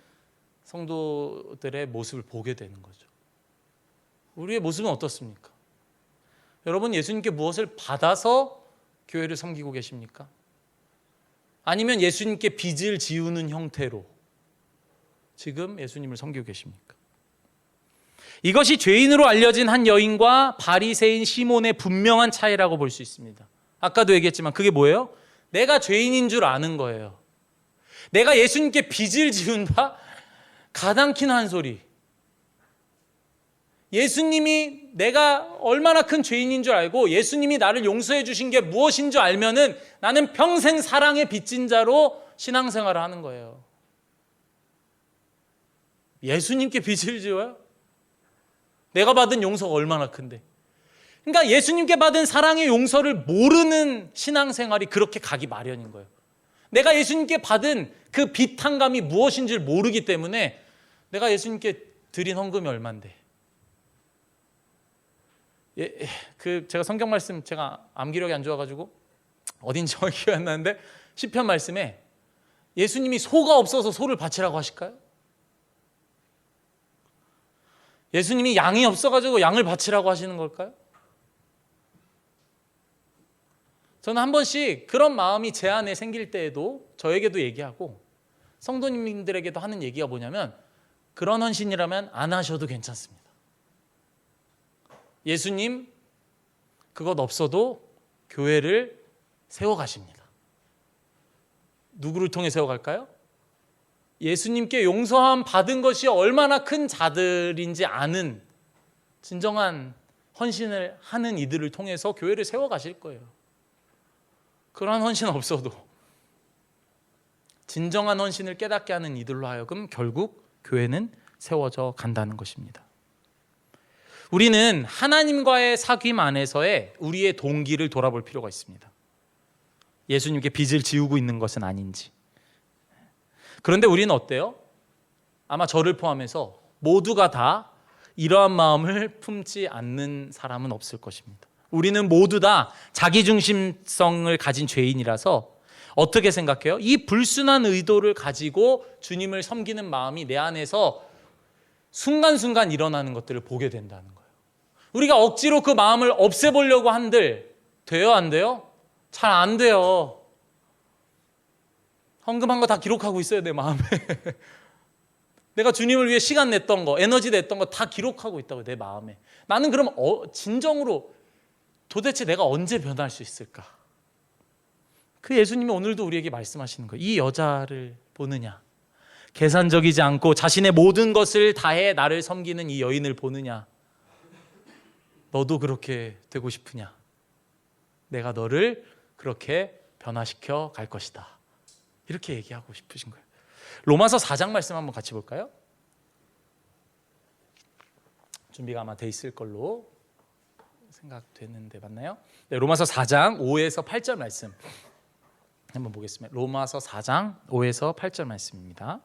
성도들의 모습을 보게 되는 거죠. 우리의 모습은 어떻습니까? 여러분, 예수님께 무엇을 받아서 교회를 섬기고 계십니까? 아니면 예수님께 빚을 지우는 형태로 지금 예수님을 섬기고 계십니까? 이것이 죄인으로 알려진 한 여인과 바리새인 시몬의 분명한 차이라고 볼 수 있습니다. 아까도 얘기했지만 그게 뭐예요? 내가 죄인인 줄 아는 거예요. 내가 예수님께 빚을 지운다? 가당키나 한 소리. 예수님이 내가 얼마나 큰 죄인인 줄 알고 예수님이 나를 용서해 주신 게 무엇인 줄 알면은 나는 평생 사랑의 빚진 자로 신앙생활을 하는 거예요. 예수님께 빚을 지어요? 내가 받은 용서가 얼마나 큰데. 그러니까 예수님께 받은 사랑의 용서를 모르는 신앙생활이 그렇게 가기 마련인 거예요. 내가 예수님께 받은 그 비탄감이 무엇인지를 모르기 때문에 내가 예수님께 드린 헌금이 얼만데. 제가 성경 말씀 제가 암기력이 안 좋아가지고 어딘지 기억이 안 나는데 시편 말씀에 예수님이 소가 없어서 소를 바치라고 하실까요? 예수님이 양이 없어가지고 양을 바치라고 하시는 걸까요? 저는 한 번씩 그런 마음이 제 안에 생길 때에도 저에게도 얘기하고 성도님들에게도 하는 얘기가 뭐냐면, 그런 헌신이라면 안 하셔도 괜찮습니다. 예수님 그것 없어도 교회를 세워가십니다. 누구를 통해 세워갈까요? 예수님께 용서함 받은 것이 얼마나 큰 자들인지 아는 진정한 헌신을 하는 이들을 통해서 교회를 세워가실 거예요. 그러한 헌신 없어도 진정한 헌신을 깨닫게 하는 이들로 하여금 결국 교회는 세워져 간다는 것입니다. 우리는 하나님과의 사귐 안에서의 우리의 동기를 돌아볼 필요가 있습니다. 예수님께 빚을 지우고 있는 것은 아닌지. 그런데 우리는 어때요? 아마 저를 포함해서 모두가 다 이러한 마음을 품지 않는 사람은 없을 것입니다. 우리는 모두 다 자기중심성을 가진 죄인이라서 어떻게 생각해요? 이 불순한 의도를 가지고 주님을 섬기는 마음이 내 안에서 순간순간 일어나는 것들을 보게 된다는 거예요. 우리가 억지로 그 마음을 없애보려고 한들 돼요? 안 돼요? 잘 안 돼요. 헌금한 거 다 기록하고 있어요, 내 마음에. 내가 주님을 위해 시간 냈던 거, 에너지 냈던 거 다 기록하고 있다고, 내 마음에. 나는 그럼 진정으로 도대체 내가 언제 변할 수 있을까? 그 예수님이 오늘도 우리에게 말씀하시는 거예요. 이 여자를 보느냐? 계산적이지 않고 자신의 모든 것을 다해 나를 섬기는 이 여인을 보느냐? 너도 그렇게 되고 싶으냐? 내가 너를 그렇게 변화시켜 갈 것이다. 이렇게 얘기하고 싶으신 거예요. 로마서 4장 말씀 한번 같이 볼까요? 준비가 아마 돼 있을 걸로 생각되는데 맞나요? 네, 로마서 4장 5에서 8절 말씀 한번 보겠습니다. 로마서 4장 5에서 8절 말씀입니다.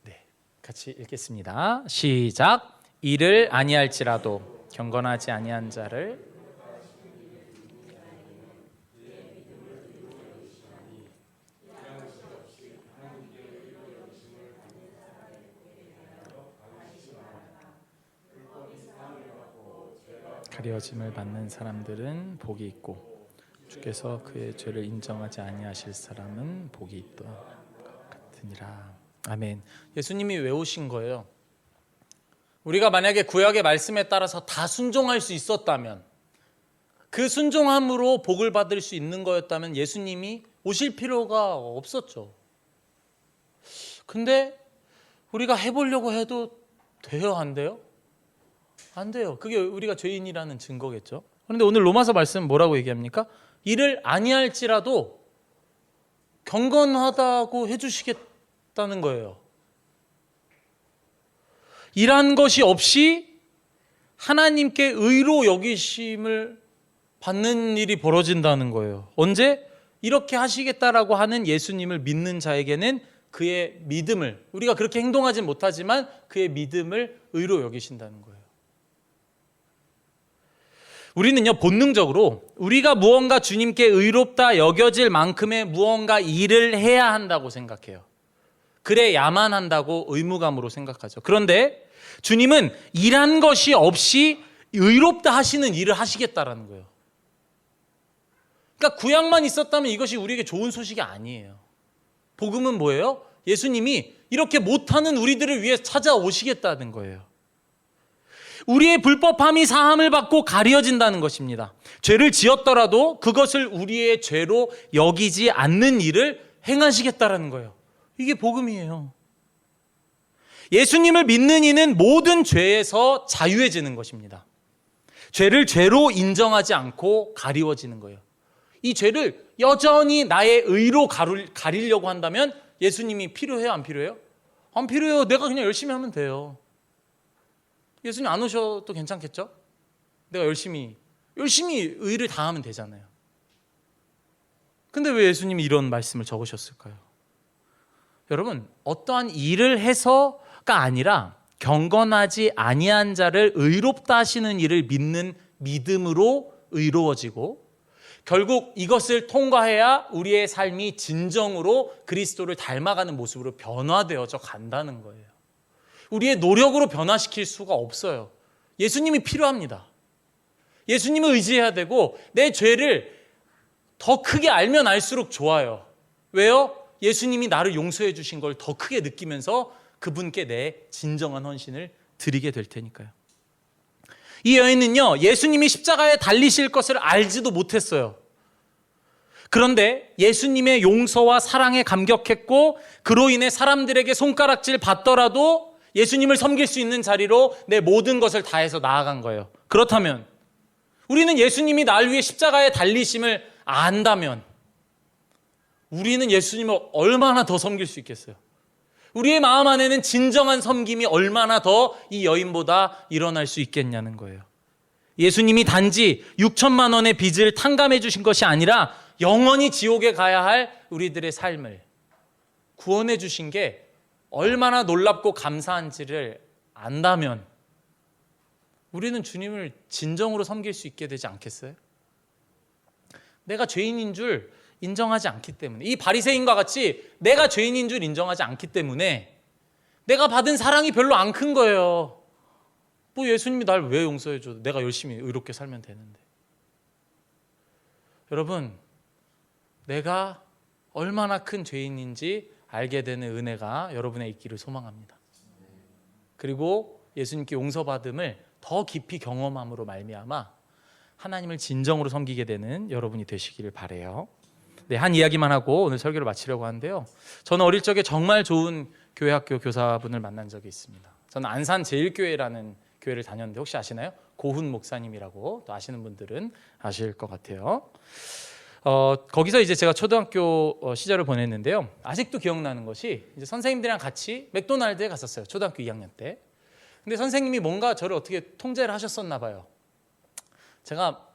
네, 같이 읽겠습니다. 시작. 이를 아니할지라도 경건하지 아니한 자를 가려짐을 받는 사람들은 복이 있고 주께서 그의 죄를 인정하지 아니하실 사람은 복이 있다 같으니라. 아멘. 예수님이 왜 오신 거예요? 우리가 만약에 구약의 말씀에 따라서 다 순종할 수 있었다면, 그 순종함으로 복을 받을 수 있는 거였다면 예수님이 오실 필요가 없었죠. 근데 우리가 해보려고 해도 돼요? 안 돼요? 안 돼요. 그게 우리가 죄인이라는 증거겠죠. 그런데 오늘 로마서 말씀 뭐라고 얘기합니까? 이를 아니할지라도 경건하다고 해주시겠다는 거예요. 일한 것이 없이 하나님께 의로 여기심을 받는 일이 벌어진다는 거예요. 언제? 이렇게 하시겠다라고 하는 예수님을 믿는 자에게는 그의 믿음을, 우리가 그렇게 행동하진 못하지만 그의 믿음을 의로 여기신다는 거예요. 우리는요, 본능적으로 우리가 무언가 주님께 의롭다 여겨질 만큼의 무언가 일을 해야 한다고 생각해요. 그래야만 한다고 의무감으로 생각하죠. 그런데 주님은 일한 것이 없이 의롭다 하시는 일을 하시겠다라는 거예요. 그러니까 구약만 있었다면 이것이 우리에게 좋은 소식이 아니에요. 복음은 뭐예요? 예수님이 이렇게 못하는 우리들을 위해 찾아오시겠다는 거예요. 우리의 불법함이 사함을 받고 가려진다는 것입니다. 죄를 지었더라도 그것을 우리의 죄로 여기지 않는 일을 행하시겠다는 거예요. 이게 복음이에요. 예수님을 믿는 이는 모든 죄에서 자유해지는 것입니다. 죄를 죄로 인정하지 않고 가리워지는 거예요. 이 죄를 여전히 나의 의로 가리려고 한다면 예수님이 필요해요? 안 필요해요? 안 필요해요. 내가 그냥 열심히 하면 돼요. 예수님 안 오셔도 괜찮겠죠? 내가 열심히 의를 다하면 되잖아요. 근데 왜 예수님이 이런 말씀을 적으셨을까요? 여러분, 어떠한 일을 해서가 아니라 경건하지 아니한 자를 의롭다 하시는 일을 믿는 믿음으로 의로워지고, 결국 이것을 통과해야 우리의 삶이 진정으로 그리스도를 닮아가는 모습으로 변화되어져 간다는 거예요. 우리의 노력으로 변화시킬 수가 없어요. 예수님이 필요합니다. 예수님을 의지해야 되고, 내 죄를 더 크게 알면 알수록 좋아요. 왜요? 예수님이 나를 용서해 주신 걸 더 크게 느끼면서 그분께 내 진정한 헌신을 드리게 될 테니까요. 이 여인은요, 예수님이 십자가에 달리실 것을 알지도 못했어요. 그런데 예수님의 용서와 사랑에 감격했고, 그로 인해 사람들에게 손가락질 받더라도 예수님을 섬길 수 있는 자리로 내 모든 것을 다해서 나아간 거예요. 그렇다면 우리는 예수님이 나를 위해 십자가에 달리심을 안다면 우리는 예수님을 얼마나 더 섬길 수 있겠어요? 우리의 마음 안에는 진정한 섬김이 얼마나 더 이 여인보다 일어날 수 있겠냐는 거예요. 예수님이 단지 6천만 원의 빚을 탕감해 주신 것이 아니라 영원히 지옥에 가야 할 우리들의 삶을 구원해 주신 게 얼마나 놀랍고 감사한지를 안다면 우리는 주님을 진정으로 섬길 수 있게 되지 않겠어요? 내가 죄인인 줄 인정하지 않기 때문에, 이 바리새인과 같이 내가 죄인인 줄 인정하지 않기 때문에 내가 받은 사랑이 별로 안 큰 거예요. 뭐 예수님이 날 왜 용서해 줘도 내가 열심히 의롭게 살면 되는데. 여러분, 내가 얼마나 큰 죄인인지 알게 되는 은혜가 여러분의 있기를 소망합니다. 그리고 예수님께 용서받음을 더 깊이 경험함으로 말미암아 하나님을 진정으로 섬기게 되는 여러분이 되시기를 바라요. 네, 한 이야기만 하고 오늘 설교를 마치려고 하는데요. 저는 어릴 적에 정말 좋은 교회학교 교사분을 만난 적이 있습니다. 저는 안산제일교회라는 교회를 다녔는데 혹시 아시나요? 고훈 목사님이라고, 또 아시는 분들은 아실 것 같아요. 거기서 이제 제가 초등학교 시절을 보냈는데요. 아직도 기억나는 것이 이제 선생님들이랑 같이 맥도날드에 갔었어요. 초등학교 2학년 때. 근데 선생님이 뭔가 저를 어떻게 통제를 하셨었나 봐요. 제가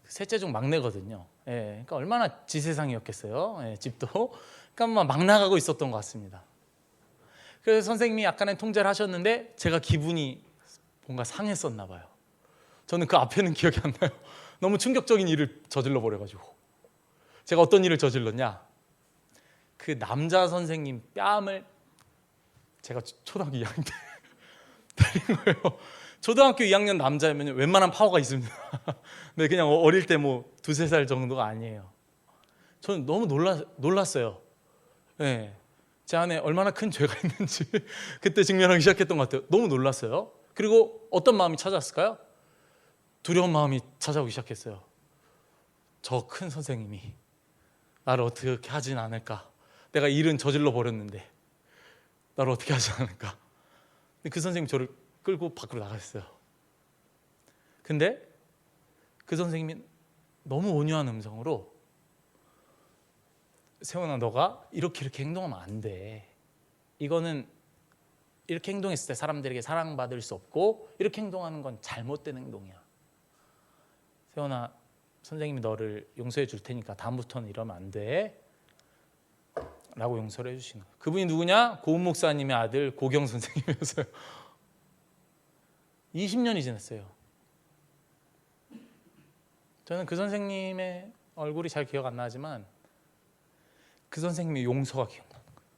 셋째 중 막내거든요. 예, 그러니까 얼마나 지세상이었겠어요. 예, 집도. 그러니까 막 나가고 있었던 것 같습니다. 그래서 선생님이 약간의 통제를 하셨는데 제가 기분이 뭔가 상했었나 봐요. 저는 그 앞에는 기억이 안 나요. 너무 충격적인 일을 저질러 버려가지고. 제가 어떤 일을 저질렀냐? 그 남자 선생님 뺨을 제가 초등학교 2학년 때 때린 거예요. 초등학교 2학년 남자면 웬만한 파워가 있습니다. 네, 그냥 어릴 때 뭐 2-3살 정도가 아니에요. 저는 너무 놀랐어요. 네, 제 안에 얼마나 큰 죄가 있는지 그때 직면하기 시작했던 것 같아요. 너무 놀랐어요. 그리고 어떤 마음이 찾아왔을까요? 두려운 마음이 찾아오기 시작했어요. 저 큰 선생님이 나를 어떻게 하진 않을까? 내가 일은 저질러 버렸는데 나를 어떻게 하진 않을까? 근데 그 선생님이 저를 끌고 밖으로 나갔어요. 근데 그 선생님이 너무 온유한 음성으로, 세훈아, 너가 이렇게 행동하면 안 돼. 이거는 이렇게 행동했을 때 사람들에게 사랑받을 수 없고 이렇게 행동하는 건 잘못된 행동이야. 세훈아, 선생님이 너를 용서해 줄 테니까 다음부터는 이러면 안 돼. 라고 용서를 해주시는 거예요. 그분이 누구냐? 고은 목사님의 아들 고경 선생님이었어요. 20년이 지났어요. 저는 그 선생님의 얼굴이 잘 기억 안 나지만 그 선생님의 용서가 기억나는 거예요.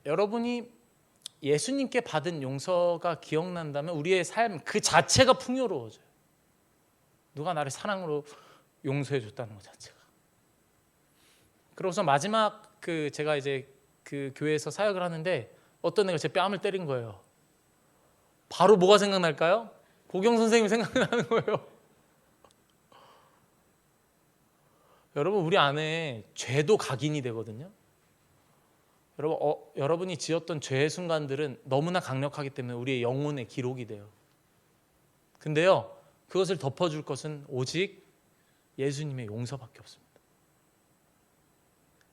여러분이 예수님께 받은 용서가 기억난다면 우리의 삶 그 자체가 풍요로워져요. 누가 나를 사랑으로 용서해 줬다는 것 자체가. 그러고서 마지막 제가 이제 그 교회에서 사역을 하는데 어떤 애가 제 뺨을 때린 거예요. 바로 뭐가 생각날까요? 고경 선생님이 생각나는 거예요. 여러분, 우리 안에 죄도 각인이 되거든요. 여러분이 지었던 죄의 순간들은 너무나 강력하기 때문에 우리의 영혼에 기록이 돼요. 근데요, 그것을 덮어줄 것은 오직 예수님의 용서밖에 없습니다.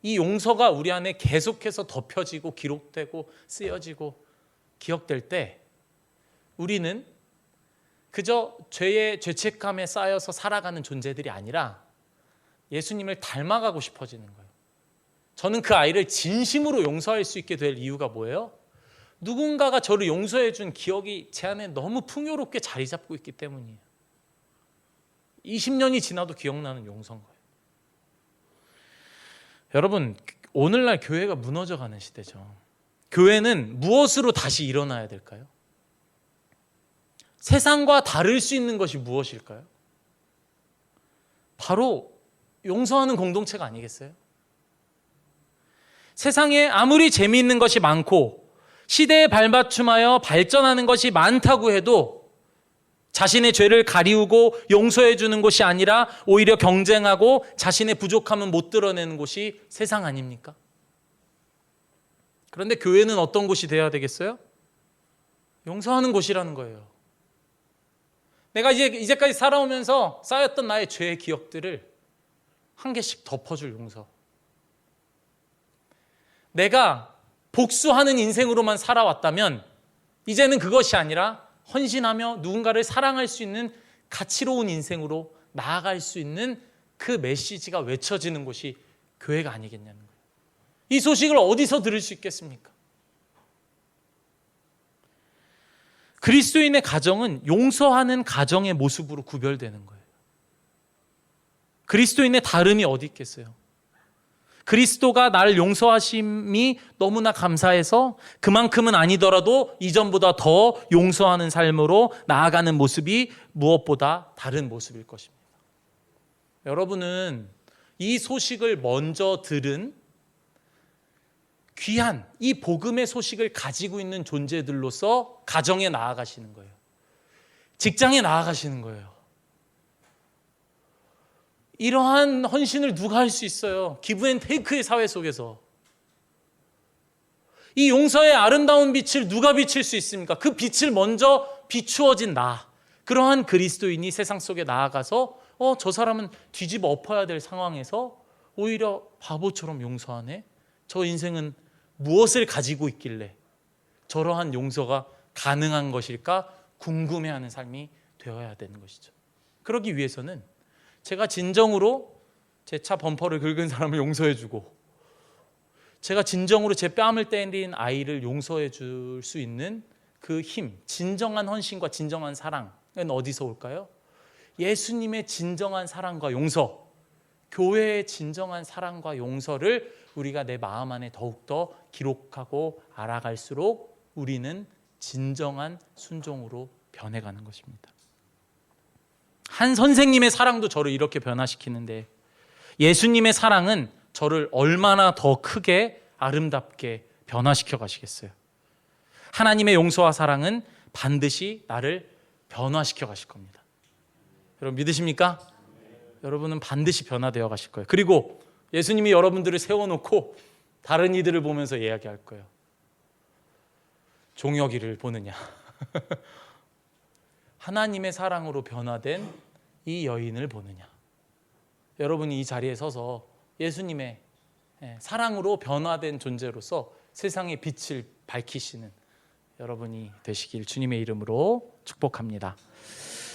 이 용서가 우리 안에 계속해서 덮여지고 기록되고 쓰여지고 기억될 때 우리는 그저 죄의 죄책감에 쌓여서 살아가는 존재들이 아니라 예수님을 닮아가고 싶어지는 거예요. 저는 그 아이를 진심으로 용서할 수 있게 될 이유가 뭐예요? 누군가가 저를 용서해 준 기억이 제 안에 너무 풍요롭게 자리 잡고 있기 때문이에요. 20년이 지나도 기억나는 용서인 거예요. 여러분, 오늘날 교회가 무너져가는 시대죠. 교회는 무엇으로 다시 일어나야 될까요? 세상과 다를 수 있는 것이 무엇일까요? 바로 용서하는 공동체가 아니겠어요? 세상에 아무리 재미있는 것이 많고 시대에 발맞춤하여 발전하는 것이 많다고 해도 자신의 죄를 가리우고 용서해 주는 곳이 아니라 오히려 경쟁하고 자신의 부족함은 못 드러내는 곳이 세상 아닙니까? 그런데 교회는 어떤 곳이 되어야 되겠어요? 용서하는 곳이라는 거예요. 내가 이제까지 살아오면서 쌓였던 나의 죄의 기억들을 한 개씩 덮어줄 용서. 내가 복수하는 인생으로만 살아왔다면 이제는 그것이 아니라 헌신하며 누군가를 사랑할 수 있는 가치로운 인생으로 나아갈 수 있는 그 메시지가 외쳐지는 곳이 교회가 아니겠냐는 거예요. 이 소식을 어디서 들을 수 있겠습니까? 그리스도인의 가정은 용서하는 가정의 모습으로 구별되는 거예요. 그리스도인의 다름이 어디 있겠어요? 그리스도가 나를 용서하심이 너무나 감사해서 그만큼은 아니더라도 이전보다 더 용서하는 삶으로 나아가는 모습이 무엇보다 다른 모습일 것입니다. 여러분은 이 소식을 먼저 들은 귀한 이 복음의 소식을 가지고 있는 존재들로서 가정에 나아가시는 거예요. 직장에 나아가시는 거예요. 이러한 헌신을 누가 할 수 있어요? 기브앤테이크의 사회 속에서. 이 용서의 아름다운 빛을 누가 비칠 수 있습니까? 그 빛을 먼저 비추어진 나. 그러한 그리스도인이 세상 속에 나아가서 저 사람은 뒤집어 엎어야 될 상황에서 오히려 바보처럼 용서하네. 저 인생은 무엇을 가지고 있길래 저러한 용서가 가능한 것일까 궁금해하는 삶이 되어야 되는 것이죠. 그러기 위해서는 제가 진정으로 제 차 범퍼를 긁은 사람을 용서해주고, 제가 진정으로 제 뺨을 때린 아이를 용서해 줄 수 있는 그 힘, 진정한 헌신과 진정한 사랑은 어디서 올까요? 예수님의 진정한 사랑과 용서, 교회의 진정한 사랑과 용서를 우리가 내 마음 안에 더욱더 기록하고 알아갈수록 우리는 진정한 순종으로 변해가는 것입니다. 한 선생님의 사랑도 저를 이렇게 변화시키는데, 예수님의 사랑은 저를 얼마나 더 크게 아름답게 변화시켜 가시겠어요? 하나님의 용서와 사랑은 반드시 나를 변화시켜 가실 겁니다. 여러분 믿으십니까? 여러분은 반드시 변화되어 가실 거예요. 그리고 예수님이 여러분들을 세워놓고 다른 이들을 보면서 이야기할 거예요. 종혁이를 보느냐? 하나님의 사랑으로 변화된 이 여인을 보느냐? 여러분이 이 자리에 서서 예수님의 사랑으로 변화된 존재로서 세상의 빛을 밝히시는 여러분이 되시길 주님의 이름으로 축복합니다.